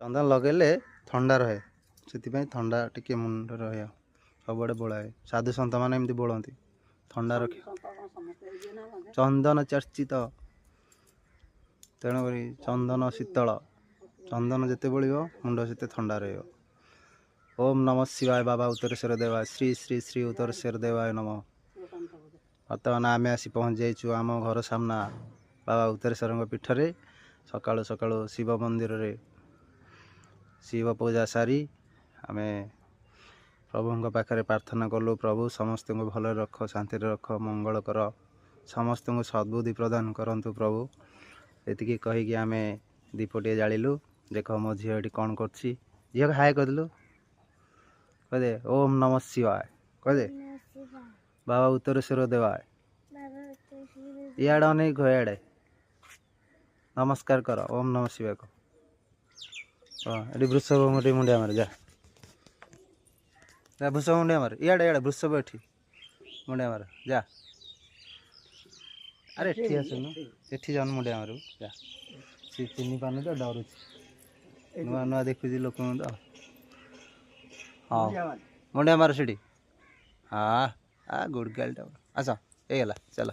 ଚନ୍ଦନ ଲଗେଇଲେ ଥଣ୍ଡା ରହେ, ସେଥିପାଇଁ ଥଣ୍ଡା ଟିକେ ମୁଣ୍ଡ ରହେ, ସବୁଆଡ଼େ ବୋଳାଏ। ସାଧୁ ସନ୍ଥମାନେ ଏମିତି ବୋଳନ୍ତି, ଥଣ୍ଡା ରଖେ। ଚନ୍ଦନ ଚର୍ଚ୍ଚିତ, ତେଣୁକରି ଚନ୍ଦନ ଶୀତଳ, ଚନ୍ଦନ ଯେତେ ବୋଳିବ ମୁଣ୍ଡ ସେତେ ଥଣ୍ଡା ରହିବ। ଓମ୍ ନମ ଶିବାୟ। ବାବା ଉତ୍ତରେଶ୍ୱର ଦେବାୟ, ଶ୍ରୀ ଶ୍ରୀ ଶ୍ରୀ ଉତ୍ତରେଶ୍ୱର ଦେବାୟ ନମ। ବର୍ତ୍ତମାନ ଆମେ ଆସି ପହଞ୍ଚି ଯାଇଛୁ ଆମ ଘର ସାମ୍ନା ବାବା ଉତ୍ତରେଶ୍ୱରଙ୍କ ପୀଠରେ। ସକାଳୁ ସକାଳୁ ଶିବ ମନ୍ଦିରରେ ଶିବ ପୂଜା ସାରି ଆମେ ପ୍ରଭୁଙ୍କ ପାଖରେ ପ୍ରାର୍ଥନା କଲୁ, ପ୍ରଭୁ ସମସ୍ତଙ୍କୁ ଭଲରେ ରଖ, ଶାନ୍ତିରେ ରଖ, ମଙ୍ଗଳ କର, ସମସ୍ତଙ୍କୁ ସଦ୍ବୁଦ୍ଧି ପ୍ରଦାନ କରନ୍ତୁ ପ୍ରଭୁ। ଏତିକି କହିକି ଆମେ ଦୀପଟିଏ ଜାଳିଲୁ। ଦେଖ ମୋ ଝିଅ ଏଠି କ'ଣ କରୁଛି। ଝିଅ ହାଏ କହିଦେଲୁ, କହିଦେ ଓମ୍ ନମ ଶିବାୟ, କହିଦେ ବାବା ଉତ୍ତରେଶ୍ୱର ଦେବାୟ। ଇଆଡ଼େ ଅନେକ ଇଆଡ଼େ ନମସ୍କାର କର, ଓମ୍ ନମ ଶିବାୟ କହ। ହଁ ଏଠି ବୃଷଭ ମୁଣ୍ଡିଆ ମାରେ, ଯା ବୃଷଭ ମୁଣ୍ଡିଆ ମାରେ, ଇଆଡ଼େ ବୃଷଭ ଏଠି ମୁଣ୍ଡିଆ ମାର, ଯା। ଆରେ ଏଠି ଆସୁନୁ, ଏଠି ଯାଉନୁ ମୁଣ୍ଡିଆ ମାରିବୁ, ଯା। ସେ ଚିହ୍ନି ପାରୁନି ତ, ଡରୁଛି, ନୂଆ ନୂଆ ଦେଖୁଛି ଲୋକଙ୍କୁ ତ। ହଁ ମୁଣ୍ଡିଆ ମାର ସେଠି। ହଁ ଗୁଡ଼ ଗାର୍ଲଟା, ଆସ ହେଇଗଲା, ଚାଲ।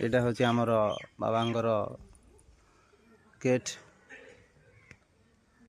ଏଇଟା ହେଉଛି ଆମର ବାବାଙ୍କର ଗେଟ୍।